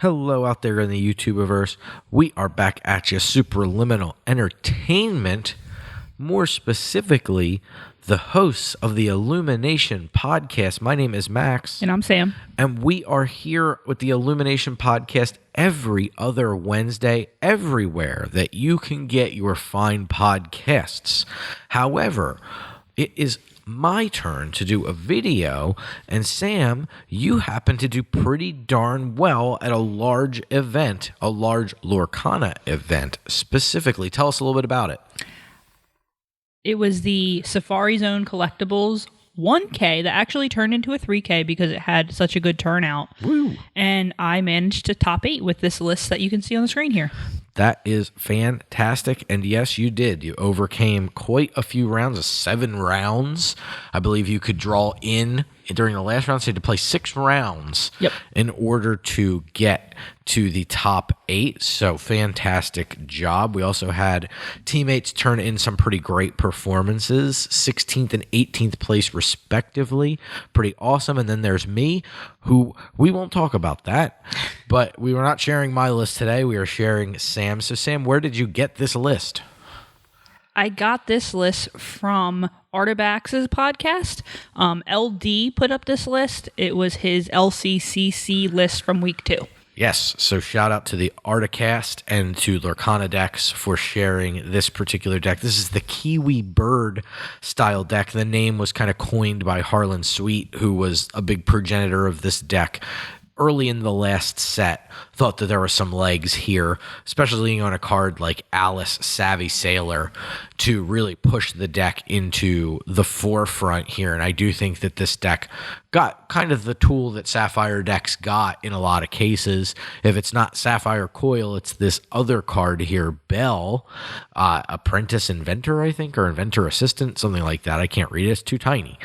Hello out there in the YouTubeverse. We are back at you, Superliminal Entertainment. More specifically, the hosts of the Illumination Podcast. My name is Max. And I'm Sam. And we are here with the Illumination Podcast every other Wednesday, everywhere that you can get your fine podcasts. However, it is my turn to do a video, and Sam, you happen to do pretty darn well at a large event, a large Lorcana event specifically. Tell us a little bit about it. It was the Safari Zone Collectables 1K that actually turned into a 3K because it had such a good turnout. Woo! And I managed to top 8 with this list that you can see on the screen here. That is fantastic. And yes, you did. You overcame quite a few rounds, 7 rounds. I believe you could draw in during the last round, so you had to play 6 rounds in order to get to the top 8. So fantastic job. We also had teammates turn in some pretty great performances, 16th and 18th place respectively. Pretty awesome. And then there's me, who we won't talk about that, but we were not sharing my list today. We are sharing Sam. So Sam, where did you get this list? I got this list from Artabax's podcast. LD put up this list. It was his LCCC list from week 2. Yes, so shout out to the Articast and to Lorcana Decks for sharing this particular deck. This is the Kiwi Bird style deck. The name was kind of coined by Harlan Sweet, who was a big progenitor of this deck. Early in the last set, thought that there were some legs here, especially on a card like Alice Savvy Sailor, to really push the deck into the forefront here. And I do think that this deck got kind of the tool that Sapphire decks got in a lot of cases. If it's not Sapphire Coil, it's this other card here, Bell, Apprentice Inventor, I think, or Inventor Assistant, something like that. I can't read it. It's too tiny.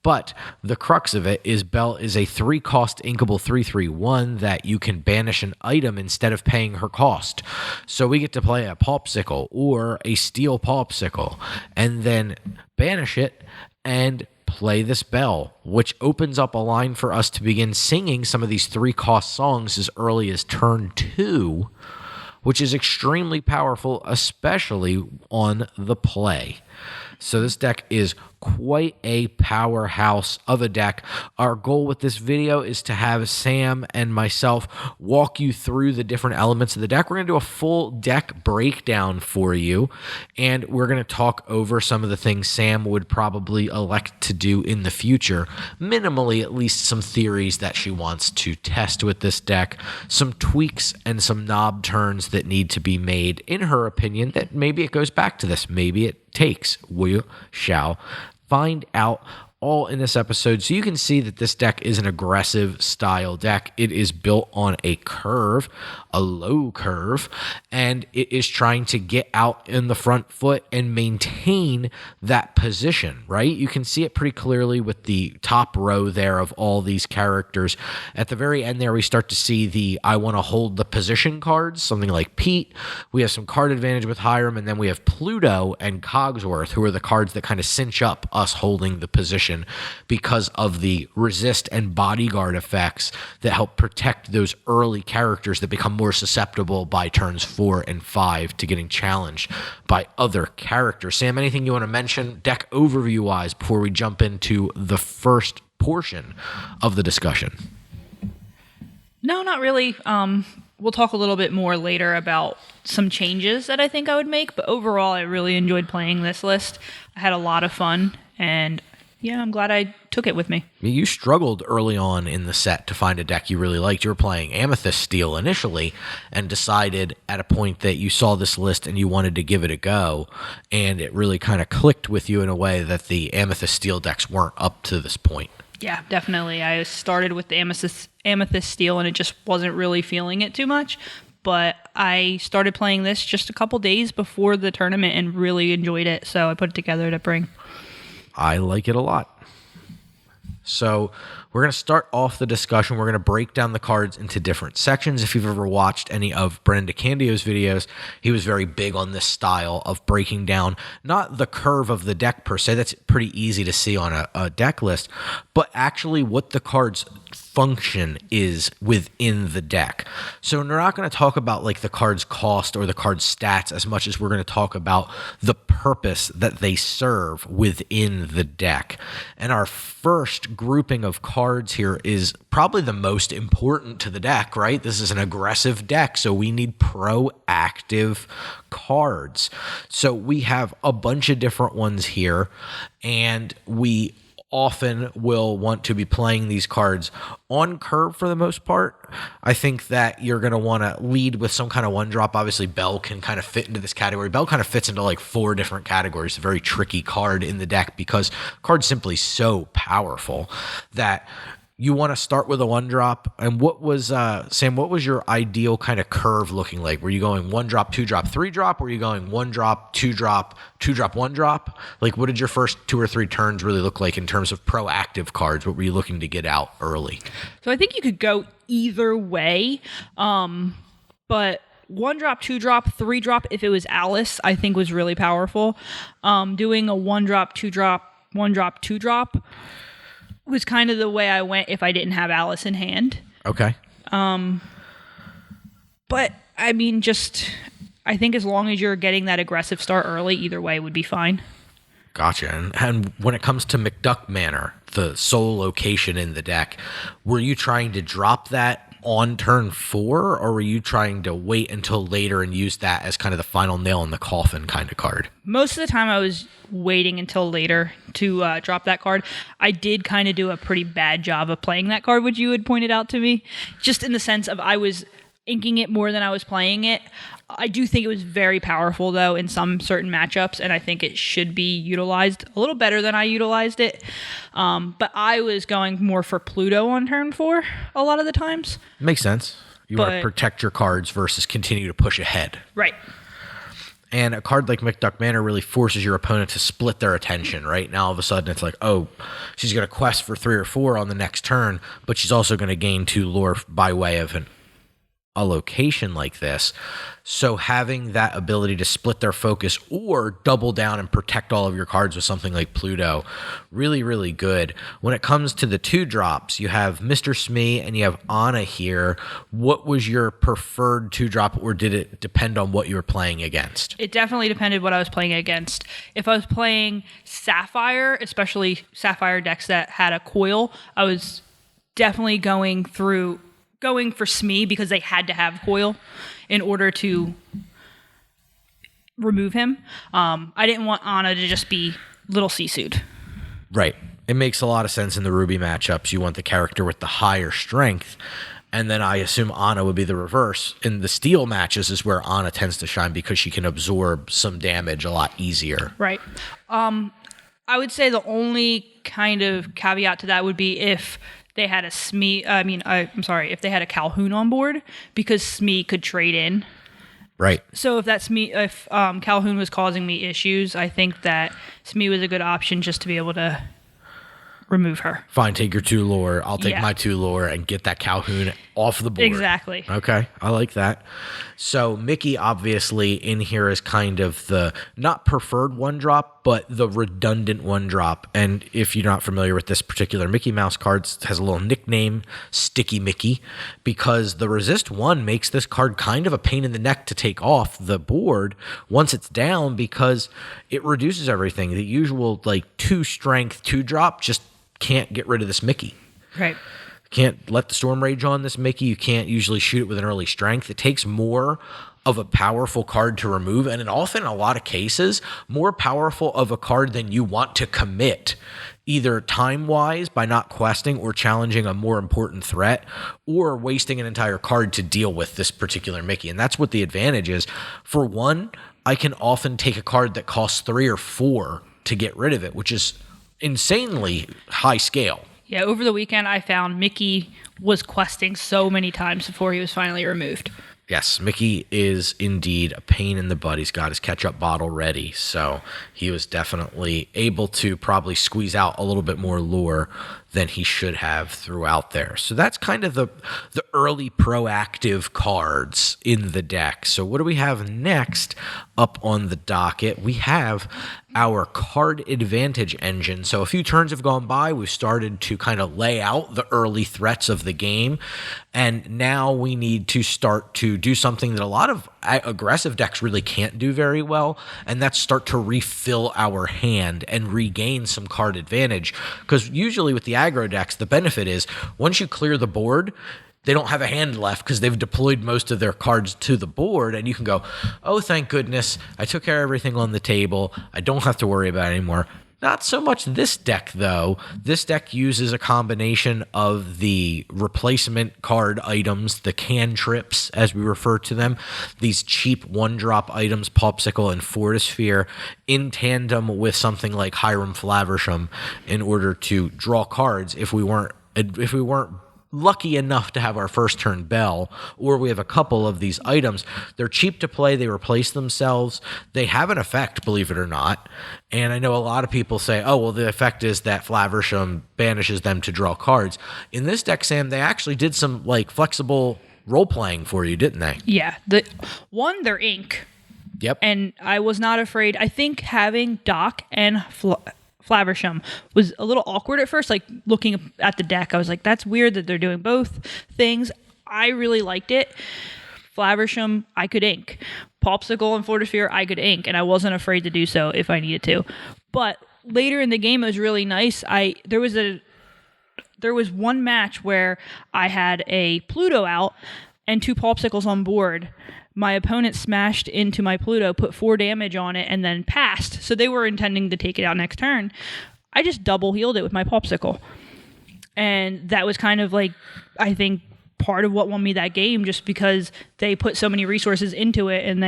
But the crux of it is Belle is a 3-cost inkable 3/3/1 that you can banish an item instead of paying her cost. So we get to play a Popsicle or a Steel Popsicle and then banish it and play this Belle, which opens up a line for us to begin singing some of these 3-cost songs as early as turn 2, which is extremely powerful, especially on the play. So this deck is quite a powerhouse of a deck. Our goal with this video is to have Sam and myself walk you through the different elements of the deck. We're going to do a full deck breakdown for you, and we're going to talk over some of the things Sam would probably elect to do in the future. Minimally, at least some theories that she wants to test with this deck, some tweaks and some knob turns that need to be made, in her opinion, that maybe it goes back to this, maybe it takes. We shall find out all in this episode. So you can see that this deck is an aggressive style deck. It is built on a curve, a low curve, and it is trying to get out in the front foot and maintain that position, right? You can see it pretty clearly with the top row there of all these characters. At the very end there, we start to see the I want to hold the position cards, something like Pete. We have some card advantage with Hiram, and then we have Pluto and Cogsworth, who are the cards that kind of cinch up us holding the position because of the resist and bodyguard effects that help protect those early characters that become more susceptible by turns 4 and 5 to getting challenged by other characters. Sam, anything you want to mention deck overview wise before we jump into the first portion of the discussion? No, not really. We'll talk a little bit more later about some changes that I think I would make, but overall I really enjoyed playing this list. I had a lot of fun, and yeah, I'm glad I took it with me. You struggled early on in the set to find a deck you really liked. You were playing Amethyst Steel initially and decided at a point that you saw this list and you wanted to give it a go, and it really kind of clicked with you in a way that the Amethyst Steel decks weren't up to this point. Yeah, definitely. I started with the Amethyst Steel and it just wasn't really feeling it too much, but I started playing this just a couple days before the tournament and really enjoyed it, so I put it together to bring. I like it a lot. So We're going to start off the discussion. We're going to break down the cards into different sections. If you've ever watched any of Brendan DeCandio's videos, he was very big on this style of breaking down not the curve of the deck per se, that's pretty easy to see on a deck list, but actually what the cards function is within the deck. So we're not going to talk about like the card's cost or the card's stats as much as we're going to talk about the purpose that they serve within the deck. And our first grouping of cards here is probably the most important to the deck, right? This is an aggressive deck, so we need proactive cards. So we have a bunch of different ones here, and we often will want to be playing these cards on curve for the most part. I think that you're going to want to lead with some kind of one drop. Obviously, Bell can kind of fit into this category. Bell kind of fits into like 4 different categories. It's a very tricky card in the deck because card's simply so powerful that you want to start with a one drop. And what was, Sam, what was your ideal kind of curve looking like? Were you going one drop, 2 drop, 3 drop? Were you going one drop, 2 drop, 2 drop, 1 drop? Like, what did your first 2 or 3 turns really look like in terms of proactive cards? What were you looking to get out early? So I think you could go either way. But 1 drop, 2 drop, 3 drop, if it was Alice, I think was really powerful. Doing a 1 drop, 2 drop, 1 drop, 2 drop was kind of the way I went if I didn't have Alice in hand. Okay. But I mean, I think as long as you're getting that aggressive start early, either way would be fine. Gotcha. And when it comes to McDuck Manor, the sole location in the deck, were you trying to drop that on turn 4, or were you trying to wait until later and use that as kind of the final nail in the coffin kind of card? Most of the time I was waiting until later to drop that card. I did kind of do a pretty bad job of playing that card, which you had pointed out to me, just in the sense of I was inking it more than I was playing it. I do think it was very powerful, though, in some certain matchups, and I think it should be utilized a little better than I utilized it. But I was going more for Pluto on turn 4 a lot of the times. Makes sense. You want to protect your cards versus continue to push ahead. Right. And a card like McDuck Manor really forces your opponent to split their attention, right? Now all of a sudden it's like, oh, she's going to quest for 3 or 4 on the next turn, but she's also going to gain 2 lore by way of a location like this. So having that ability to split their focus or double down and protect all of your cards with something like Pluto, really, really good. When it comes to the 2 drops, you have Mr. Smee and you have Anna here. What was your preferred 2 drop, or did it depend on what you were playing against? It definitely depended what I was playing against. If I was playing Sapphire, especially Sapphire decks that had a coil, I was definitely going for Smee because they had to have coil in order to remove him. I didn't want Anna to just be little Sisude. Right. It makes a lot of sense in the Ruby matchups. You want the character with the higher strength, and then I assume Anna would be the reverse. In the Steel matches is where Anna tends to shine because she can absorb some damage a lot easier. Right. I would say the only kind of caveat to that would be if they had a if they had a Calhoun on board, because Smee could trade in. Right. So if Calhoun was causing me issues, I think that Smee was a good option just to be able to remove her. Fine, take your 2 lore. I'll take my 2 lore and get that Calhoun off the board. Exactly. Okay, I like that. So Mickey obviously in here is kind of the not preferred 1 drop, but the redundant 1 drop. And if you're not familiar with this particular Mickey Mouse card, it has a little nickname, Sticky Mickey, because the resist 1 makes this card kind of a pain in the neck to take off the board once it's down, because it reduces everything. The usual like 2 strength 2 drop just can't get rid of this Mickey. Right. Can't let the Storm Rage on this Mickey. You can't usually shoot it with an early strength. It takes more of a powerful card to remove, and often in a lot of cases, more powerful of a card than you want to commit, either time-wise by not questing or challenging a more important threat, or wasting an entire card to deal with this particular Mickey. And that's what the advantage is. For 1, I can often take a card that costs 3 or 4 to get rid of it, which is insanely high scale. Yeah, over the weekend I found Mickey was questing so many times before he was finally removed. Yes, Mickey is indeed a pain in the butt. He's got his ketchup bottle ready, so he was definitely able to probably squeeze out a little bit more lore than he should have throughout there. So that's kind of the early proactive cards in the deck. So what do we have next up on the docket? We have our card advantage engine. So a few turns have gone by. We've started to kind of lay out the early threats of the game. And now we need to start to do something that a lot of aggressive decks really can't do very well. And that's start to refill our hand and regain some card advantage. Because usually with the aggro decks, the benefit is once you clear the board, they don't have a hand left because they've deployed most of their cards to the board, and you can go, oh, thank goodness, I took care of everything on the table. I don't have to worry about it anymore. Not so much this deck, though. This deck uses a combination of the replacement card items, the cantrips, as we refer to them, these cheap one-drop items, Popsicle and Fortisphere, in tandem with something like Hiram Flaversham in order to draw cards if we weren't lucky enough to have our first turn Bell, or we have a couple of these items. They're cheap to play. They replace themselves. They have an effect, believe it or not. And I know a lot of people say, oh, well, the effect is that Flaversham banishes them to draw cards. In this deck, Sam, they actually did some like flexible role-playing for you, didn't they? Yeah. They're ink. Yep. And I was not afraid. I think having Doc and Flaversham was a little awkward at first, like looking at the deck. I was like, that's weird that they're doing both things. I really liked it. Flaversham, I could ink. Popsicle and Fortisphere, I could ink, and I wasn't afraid to do so if I needed to. But later in the game, it was really nice. There was one match where I had a Pluto out and 2 Popsicles on board. My opponent smashed into my Pluto, put 4 damage on it, and then passed. So they were intending to take it out next turn. I just double healed it with my Popsicle. And that was kind of like, I think, part of what won me that game, just because they put so many resources into it and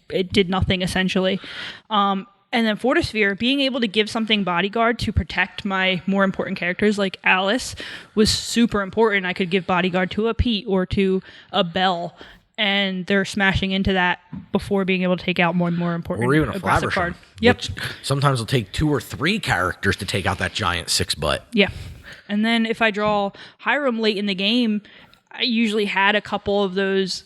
it did nothing, essentially. And then Fortisphere, being able to give something bodyguard to protect my more important characters like Alice was super important. I could give bodyguard to a Pete or to a Belle, and they're smashing into that before being able to take out more and more important or even a aggressive Flaversham, card. Yep. Which sometimes will take 2 or 3 characters to take out that giant 6-butt. Yeah. And then if I draw Hiram late in the game, I usually had a couple of those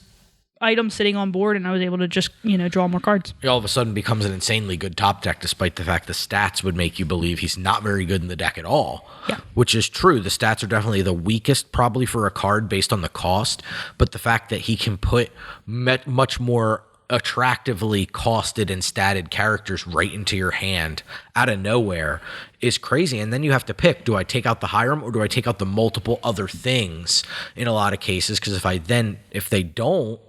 items sitting on board, and I was able to just, draw more cards. He all of a sudden becomes an insanely good top deck, despite the fact the stats would make you believe he's not very good in the deck at all. Yeah. Which is true. The stats are definitely the weakest, probably for a card based on the cost, but the fact that he can put much more attractively costed and statted characters right into your hand out of nowhere is crazy. And then you have to pick, do I take out the Hiram or do I take out the multiple other things in a lot of cases? Because if they don't,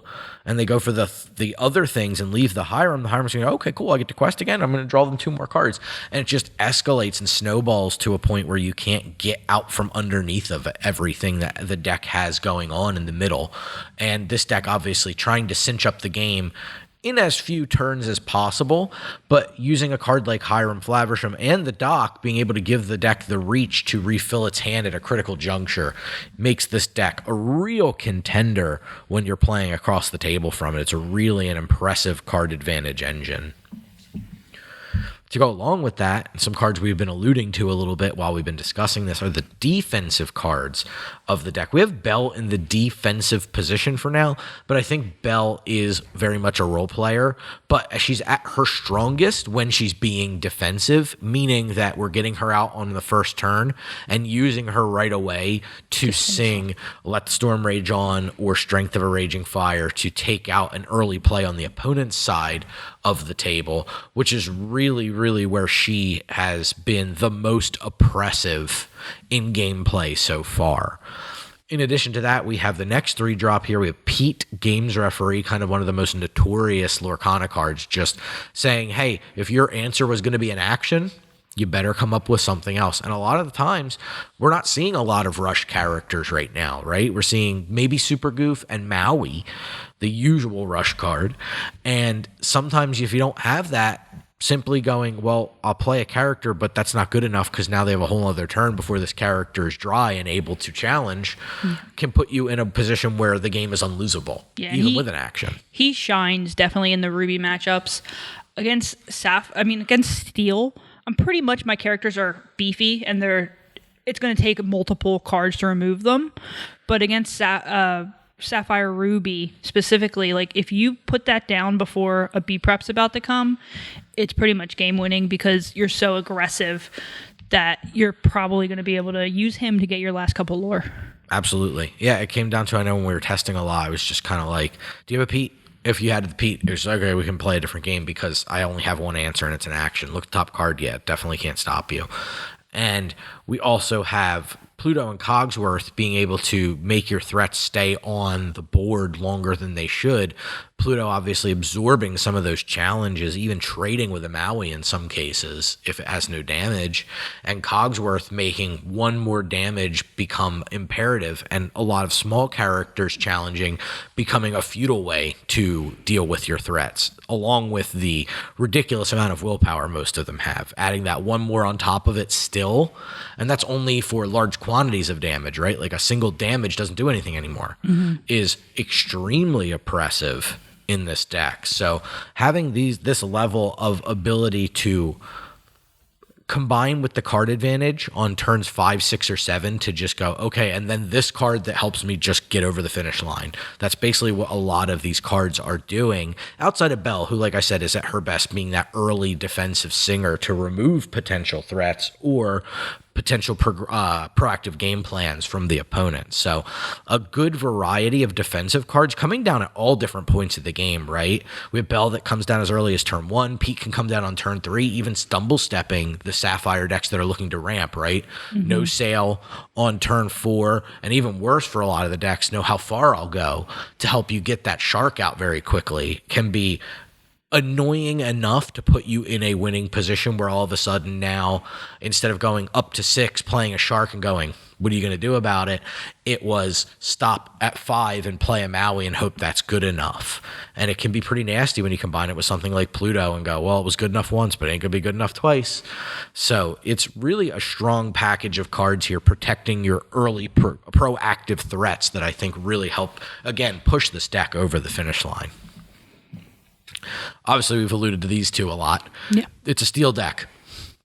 and they go for the other things and leave the Hiram's going to go, okay, cool, I get to quest again. I'm going to draw them 2 more cards. And it just escalates and snowballs to a point where you can't get out from underneath of everything that the deck has going on in the middle. And this deck obviously trying to cinch up the game in as few turns as possible, but using a card like Hiram Flaversham and the Doc being able to give the deck the reach to refill its hand at a critical juncture makes this deck a real contender when you're playing across the table from it. It's really an impressive card advantage engine. To go along with that, some cards we've been alluding to a little bit while we've been discussing this are the defensive cards of the deck. We have Belle in the defensive position for now, but I think Belle is very much a role player, but she's at her strongest when she's being defensive, meaning that we're getting her out on the first turn and using her right away to sing Let the Storm Rage On or Strength of a Raging Fire to take out an early play on the opponent's side of the table, which is really, really where she has been the most oppressive in gameplay so far. In addition to that, we have the next 3 drop here. We have Pete, Games Referee, kind of one of the most notorious Lorcana cards, just saying, hey, if your answer was going to be an action, you better come up with something else. And a lot of the times, we're not seeing a lot of rush characters right now, right? We're seeing maybe Super Goof and Maui, the usual rush card. And sometimes if you don't have that, simply going, well, I'll play a character, but that's not good enough because now they have a whole other turn before this character is dry and able to challenge, can put you in a position where the game is unlosable, even with an action. He shines definitely in the Ruby matchups. Against Steel, I'm pretty much, my characters are beefy and it's going to take multiple cards to remove them. But against Sapphire Ruby specifically, like if you put that down before a B prep's about to come, it's pretty much game winning because you're so aggressive that you're probably going to be able to use him to get your last couple lore. Absolutely. Yeah, it came down to, I know when we were testing a lot, I was just kind of like, do you have a Pete? If you had the Pete, it was like, okay, we can play a different game because I only have one answer and it's an action. Look at the top card, yeah, definitely can't stop you. And we also have Pluto and Cogsworth being able to make your threats stay on the board longer than they should. Pluto obviously absorbing some of those challenges, even trading with a Maui in some cases if it has no damage, and Cogsworth making one more damage become imperative, and a lot of small characters challenging becoming a futile way to deal with your threats, along with the ridiculous amount of willpower most of them have. Adding that one more on top of it still, and that's only for large quantities of damage, right? Like a single damage doesn't do anything anymore, is extremely oppressive in this deck. So having this level of ability to combine with the card advantage on turns 5, 6, or 7 to just go, okay, and then this card that helps me just get over the finish line. That's basically what a lot of these cards are doing. Outside of Belle, who, like I said, is at her best being that early defensive singer to remove potential threats or potential proactive game plans from the opponent. So a good variety of defensive cards coming down at all different points of the game, right? We have Belle that comes down as early as turn 1. Pete can come down on turn 3, even stumble stepping the Sapphire decks that are looking to ramp, right? No Sail on turn 4, and even worse for a lot of the decks, know how far I'll go to help you get that shark out very quickly. Can be annoying enough to put you in a winning position where all of a sudden now, instead of going up to 6, playing a shark and going, what are you going to do about it? It was stop at 5 and play a Maui and hope that's good enough. And it can be pretty nasty when you combine it with something like Pluto and go, well, it was good enough once, but it ain't going to be good enough twice. So it's really a strong package of cards here protecting your early proactive threats that I think really help, again, push this deck over the finish line. Obviously, we've alluded to these two a lot. Yeah. It's a steel deck.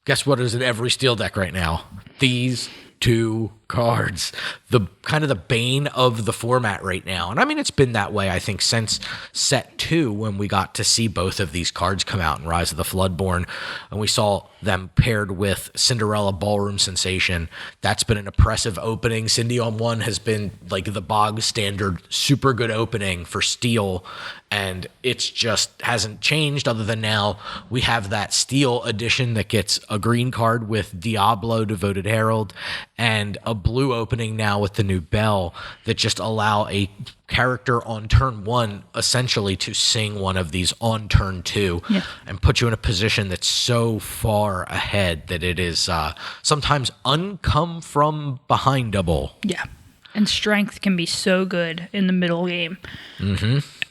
Guess what is in every steel deck right now? These two cards. The kind of the bane of the format right now. And I mean, it's been that way, I think, since set 2 when we got to see both of these cards come out in Rise of the Floodborn. And we saw them paired with Cinderella Ballroom Sensation. That's been an oppressive opening. Cindy on 1 has been like the bog standard, super good opening for steel. And it's just hasn't changed other than now we have that steel edition that gets a green card with Diablo, Devoted Herald, and a blue opening now with the new Belle that just allow a character on turn 1 essentially to sing one of these on turn 2 and put you in a position that's so far ahead that it is sometimes uncome from behindable. Yeah. And strength can be so good in the middle game.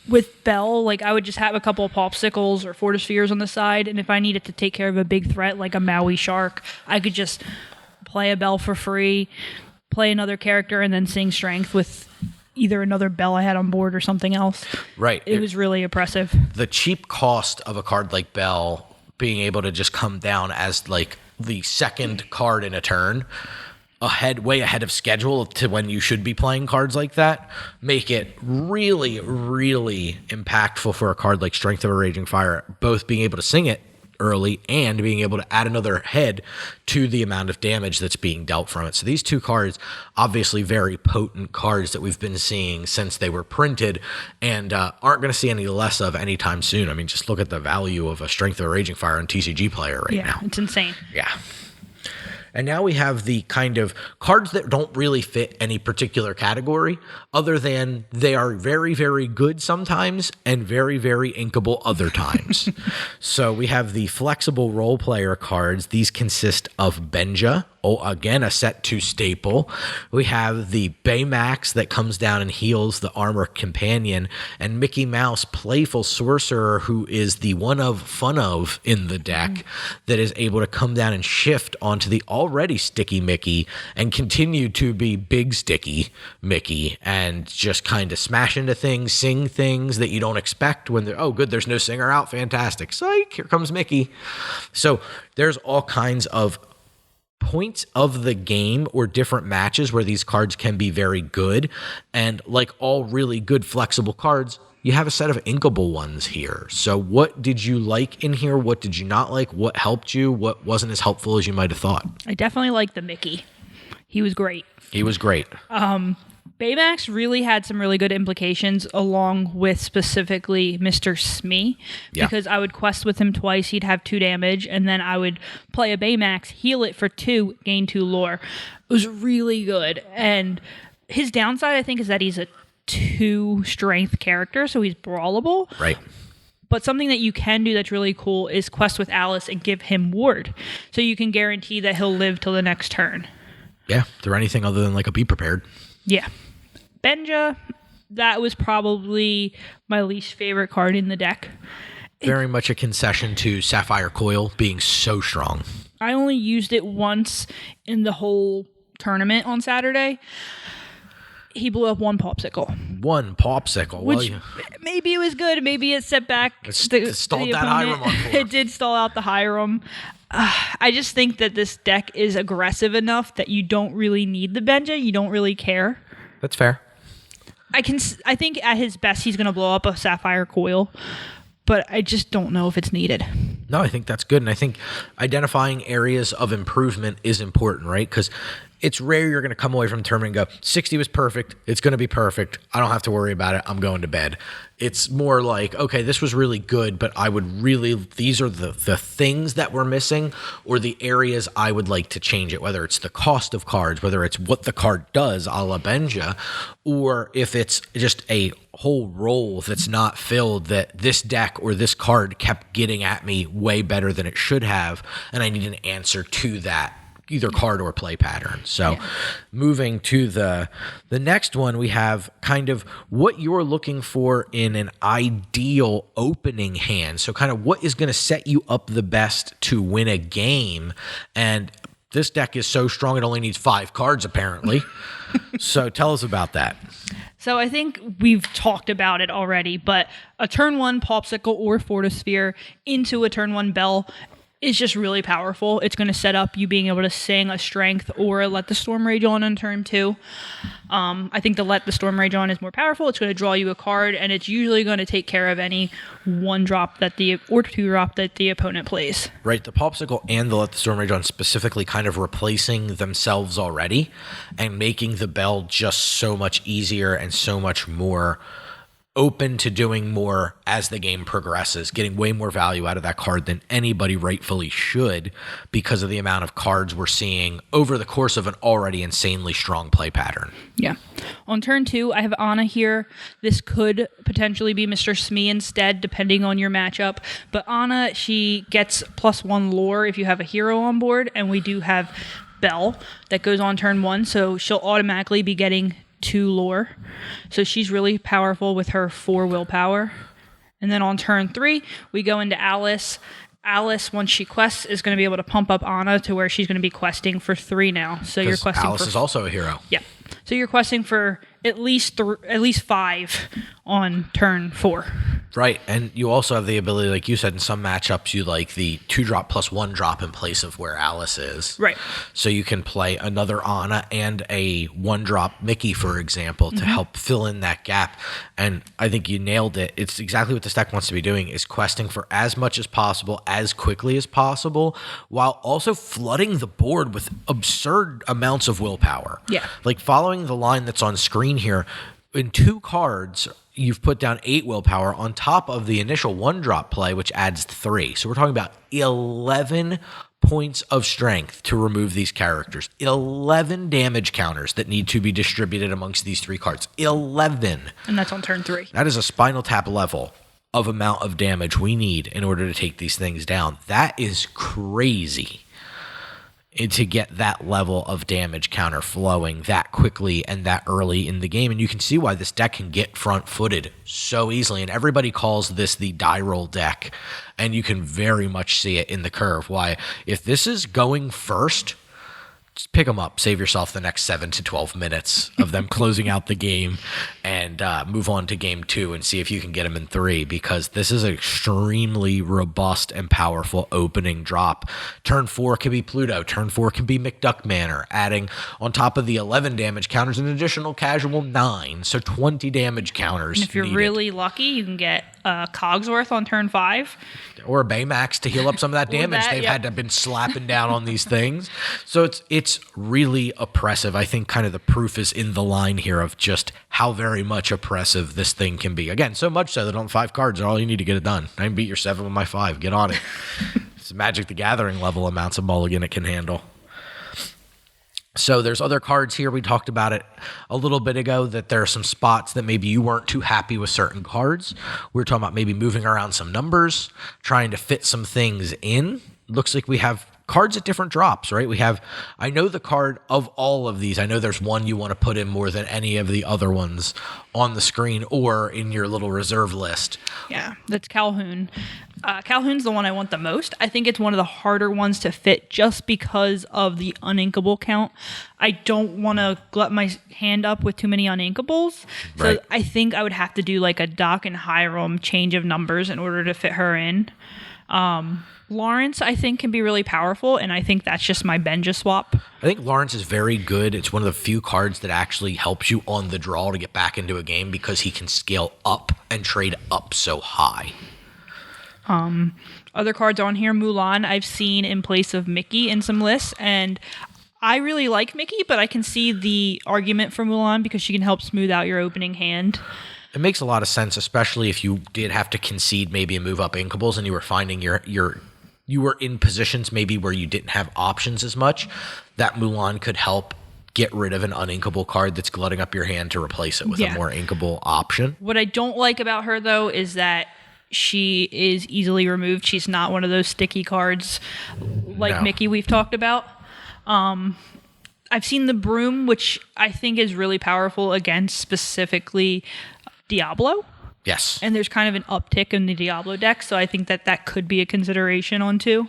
With Belle, like I would just have a couple of popsicles or fortispheres on the side, and if I needed to take care of a big threat like a Maui shark, I could just play a Belle for free, play another character, and then sing strength with either another Belle I had on board or something else. Right. It was really oppressive. The cheap cost of a card like Belle being able to just come down as like the second card in a turn, way ahead of schedule to when you should be playing cards like that, make it really, really impactful for a card like Strength of a Raging Fire, both being able to sing it early and being able to add another head to the amount of damage that's being dealt from it. So these two cards, obviously very potent cards that we've been seeing since they were printed and aren't going to see any less of anytime soon. I mean, just look at the value of a Strength of a Raging Fire on TCG Player right now. Yeah, it's insane. Yeah. And now we have the kind of cards that don't really fit any particular category other than they are very, very good sometimes and very, very inkable other times. So we have the flexible role player cards. These consist of Benja, again, a set 2 staple. We have the Baymax that comes down and heals the armor companion, and Mickey Mouse, playful sorcerer, who is the one of fun of in the deck that is able to come down and shift onto the already sticky Mickey and continue to be big sticky Mickey and just kind of smash into things, sing things that you don't expect when they're, oh, good, there's no singer out. Fantastic. Psych, here comes Mickey. So there's all kinds of points of the game or different matches where these cards can be very good. And like all really good flexible cards, you have a set of inkable ones here. So what did you like in here? What did you not like? What helped you? What wasn't as helpful as you might have thought? I definitely liked the Mickey. He was great. He was great. Baymax really had some really good implications along with specifically Mr. Smee, because I would quest with him twice, he'd have 2 damage, and then I would play a Baymax, heal it for 2, gain 2 lore. It was really good. And his downside, I think, is that he's a 2 strength character, so he's brawlable. Right. But something that you can do that's really cool is quest with Alice and give him ward. So you can guarantee that he'll live till the next turn. Yeah, through anything other than like a be prepared. Yeah. Benja, that was probably my least favorite card in the deck. Very much a concession to Sapphire Coil being so strong. I only used it once in the whole tournament on Saturday. He blew up 1 popsicle. 1 popsicle. Which maybe it was good. Maybe it set back. It stalled that Hiram on 4. It did stall out the Hiram. I just think that this deck is aggressive enough that you don't really need the Benja. You don't really care. That's fair. I think at his best he's going to blow up a Sapphire Coil, but I just don't know if it's needed. No, I think that's good. And I think identifying areas of improvement is important, right? Because it's rare you're going to come away from the tournament and go, 60 was perfect. It's going to be perfect. I don't have to worry about it. I'm going to bed. It's more like, okay, this was really good, but I would really, these are the things that we're missing or the areas I would like to change it, whether it's the cost of cards, whether it's what the card does a la Benja, or if it's just a whole role that's not filled that this deck or this card kept getting at me way better than it should have, and I need an answer to that, either card or play pattern. So moving to the next one, we have kind of what you're looking for in an ideal opening hand. So kind of what is going to set you up the best to win a game. And this deck is so strong it only needs 5 cards apparently. So tell us about that. So I think we've talked about it already, but a turn 1 Popsicle or Fortisphere into a turn 1 Bell is just really powerful. It's going to set up you being able to sing a strength or let the Storm Rage on turn 2. I think the let the Storm Rage on is more powerful. It's going to draw you a card, and it's usually going to take care of any 1-drop that or 2-drop that the opponent plays. Right, the Popsicle and the let the Storm Rage on specifically kind of replacing themselves already and making the Bell just so much easier and so much more open to doing more as the game progresses, getting way more value out of that card than anybody rightfully should because of the amount of cards we're seeing over the course of an already insanely strong play pattern. Yeah. On turn 2, I have Anna here. This could potentially be Mr. Smee instead, depending on your matchup. But Anna, she gets +1 lore if you have a hero on board, and we do have Bell that goes on turn 1, so she'll automatically be getting 2 lore. So she's really powerful with her 4 willpower. And then on turn 3, we go into Alice. Alice, once she quests, is going to be able to pump up Anna to where she's going to be questing for 3 now. So you're questing Alice is also a hero. Yeah. So you're questing for at least 5 on turn 4. Right, and you also have the ability, like you said, in some matchups, you like the 2-drop plus 1-drop in place of where Alice is. Right. So you can play another Anna and a 1-drop Mickey, for example, to help fill in that gap. And I think you nailed it. It's exactly what this deck wants to be doing, is questing for as much as possible, as quickly as possible, while also flooding the board with absurd amounts of willpower. Yeah. Like following the line that's on screen here, in 2 cards, you've put down 8 willpower on top of the initial 1-drop play, which adds 3. So we're talking about 11 points of strength to remove these characters. 11 damage counters that need to be distributed amongst these 3 cards. 11. And that's on turn 3. That is a Spinal Tap level of amount of damage we need in order to take these things down. That is crazy. To get that level of damage counter flowing that quickly and that early in the game. And you can see why this deck can get front-footed so easily. And everybody calls this the die roll deck. And you can very much see it in the curve. Why? If this is going first, just pick them up. Save yourself the next 7 to 12 minutes of them closing out the game, and move on to game 2 and see if you can get them in 3, because this is an extremely robust and powerful opening drop. Turn 4 can be Pluto. Turn 4 can be McDuck Manor, adding on top of the 11 damage counters an additional casual 9, so 20 damage counters. And if you're really lucky, you can get Cogsworth on turn 5. Or a Baymax to heal up some of that damage they've had to have been slapping down on these things. So it's really oppressive. I think kind of the proof is in the line here of just how very much oppressive this thing can be. Again, so much so that on 5 cards are all you need to get it done. I can beat your 7 with my 5. Get on it. It's Magic the Gathering level amounts of mulligan it can handle. So there's other cards here. We talked about it a little bit ago, that there are some spots that maybe you weren't too happy with certain cards. We were talking about maybe moving around some numbers, trying to fit some things in. Looks like we have cards at different drops, right? We have, I know the card of all of these, I know there's one you want to put in more than any of the other ones on the screen or in your little reserve list. Yeah, that's Calhoun. Calhoun's the one I want the most. I think it's one of the harder ones to fit just because of the uninkable count. I don't want to glut my hand up with too many uninkables. So Right. I think I would have to do like a Doc and Hiram change of numbers in order to fit her in. Lawrence, I think, can be really powerful, and I think that's just my Benja swap. I think Lawrence is very good. It's one of the few cards that actually helps you on the draw to get back into a game because he can scale up and trade up so high. Other cards on here, Mulan, I've seen in place of Mickey in some lists, and I really like Mickey, but I can see the argument for Mulan because she can help smooth out your opening hand. It makes a lot of sense, especially if you did have to concede maybe and move up inkables and you were finding you were in positions maybe where you didn't have options as much. That Mulan could help get rid of an uninkable card that's glutting up your hand to replace it with a more inkable option. What I don't like about her, though, is that she is easily removed. She's not one of those sticky cards like Mickey we've talked about. I've seen the Broom, which I think is really powerful against specifically Diablo. Yes. And there's kind of an uptick in the Diablo deck, so I think that could be a consideration on 2.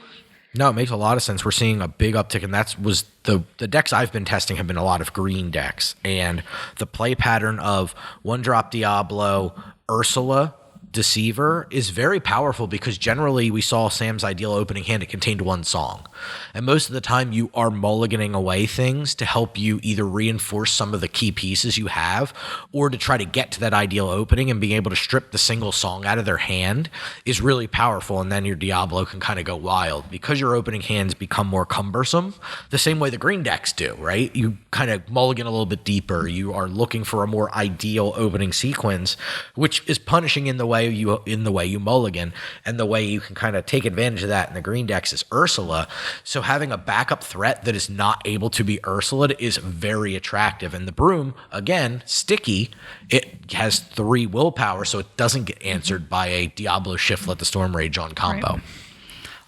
No, it makes a lot of sense. We're seeing a big uptick, and that was the decks I've been testing have been a lot of green decks. And the play pattern of 1-drop Diablo, Ursula, Deceiver is very powerful because generally we saw Sam's ideal opening hand, it contained 1 song. And most of the time you are mulliganing away things to help you either reinforce some of the key pieces you have or to try to get to that ideal opening, and being able to strip the single song out of their hand is really powerful. And then your Diablo can kind of go wild because your opening hands become more cumbersome, the same way the green decks do, right? You kind of mulligan a little bit deeper. You are looking for a more ideal opening sequence, which is punishing in the way you mulligan, and the way you can kind of take advantage of that in the green decks is Ursula. So having a backup threat that is not able to be Ursula is very attractive. And the Broom, again, sticky. It has 3 willpower, so it doesn't get answered by a Diablo Shift Let the Storm Rage on combo. Right.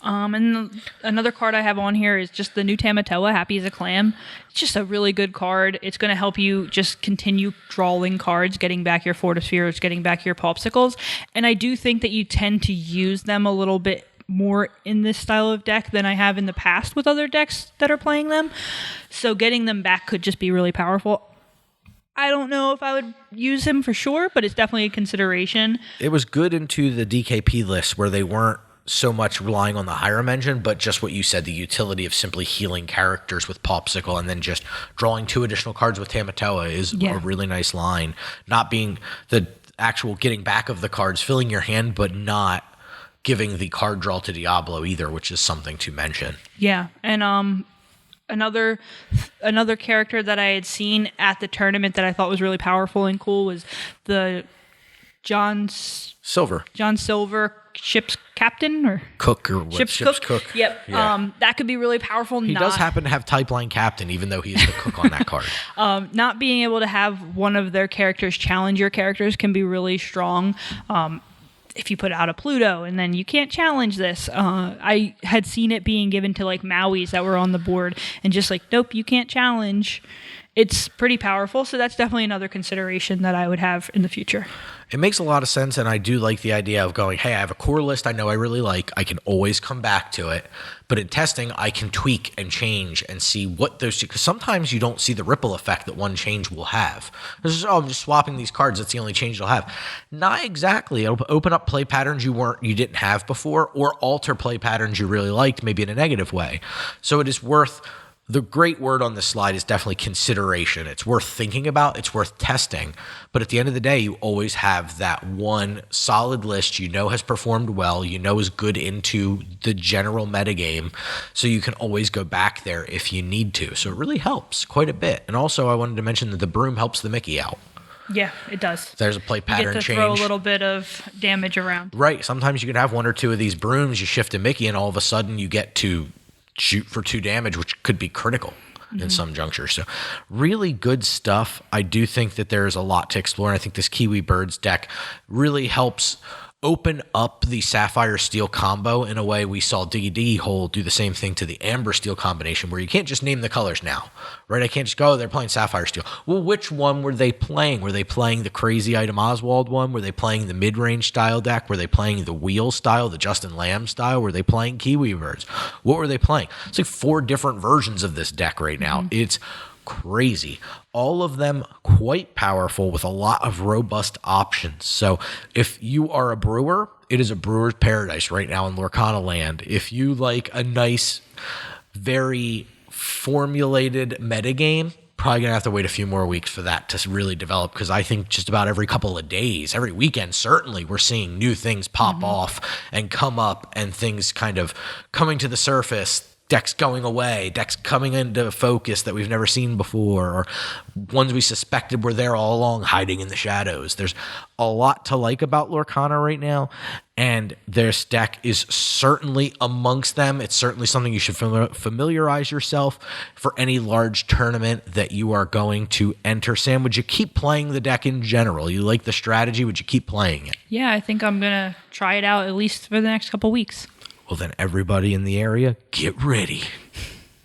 And another card I have on here is just the new Tamatoa, Happy as a Clam. It's just a really good card. It's going to help you just continue drawing cards, getting back your Fortispheres, getting back your Popsicles. And I do think that you tend to use them a little bit more in this style of deck than I have in the past with other decks that are playing them. So getting them back could just be really powerful. I don't know if I would use him for sure, but it's definitely a consideration. It was good into the DKP list where they weren't so much relying on the Hiram engine, but just what you said, the utility of simply healing characters with Popsicle and then just drawing 2 additional cards with Tamatoa is a really nice line. Not being the actual getting back of the cards, filling your hand, but not giving the card draw to Diablo either, which is something to mention. Yeah, and another character that I had seen at the tournament that I thought was really powerful and cool was the John Silver ship's captain or cook or what? Ship's cook. Yep. Yeah. That could be really powerful. He does happen to have Typeline Captain, even though he is the cook on that card. Not being able to have one of their characters challenge your characters can be really strong. If you put out a Pluto and then you can't challenge this. I had seen it being given to like Maui's that were on the board and just like, nope, you can't challenge. it's pretty powerful. So that's definitely another consideration that I would have in the future. It makes a lot of sense, and I do like the idea of going, hey, I have a core list I know I really like. I can always come back to it. But in testing, I can tweak and change and see what those, because sometimes you don't see the ripple effect that one change will have. It's just, I'm just swapping these cards. That's the only change it'll have. Not exactly. It'll open up play patterns you didn't have before, or alter play patterns you really liked, maybe in a negative way. So it is worth. The great word on this slide is definitely consideration. It's worth thinking about. It's worth testing. But at the end of the day, you always have that one solid list you know has performed well, you know is good into the general metagame, so you can always go back there if you need to. So it really helps quite a bit. And also, I wanted to mention that the broom helps the Mickey out. Yeah, it does. There's a play pattern change. You get to throw a little bit of damage around. Right. Sometimes you can have one or two of these brooms, you shift to Mickey, and all of a sudden you get to shoot for 2 damage, which could be critical in some junctures. So really good stuff. I do think that there's a lot to explore. And I think this Kiwi Birds deck really helps open up the Sapphire Steel combo in a way we saw Diggy Diggy Hole do the same thing to the Amber Steel combination, where you can't just name the colors now, right? I can't just go, oh, they're playing Sapphire Steel. Well, which one were they playing? Were they playing the Crazy Item Oswald one? Were they playing the mid-range style deck? Were they playing the Wheel style, the Justin Lamb style? Were they playing Kiwi Birds? What were they playing? It's like 4 different versions of this deck right now. It's crazy. All of them quite powerful with a lot of robust options. So if you are a brewer, it is a brewer's paradise right now in Lorcana land. If you like a nice, very formulated metagame, probably going to have to wait a few more weeks for that to really develop, because I think just about every couple of days, every weekend, certainly, we're seeing new things pop off and come up, and things kind of coming to the surface, decks going away, decks coming into focus that we've never seen before, or ones we suspected were there all along hiding in the shadows. There's a lot to like about Lorcana right now, and this deck is certainly amongst them. It's certainly something you should familiarize yourself for any large tournament that you are going to enter. Sam, would you keep playing the deck in general? You like the strategy? Would you keep playing it? Yeah, I think I'm going to try it out at least for the next couple weeks. Well, then everybody in the area, get ready.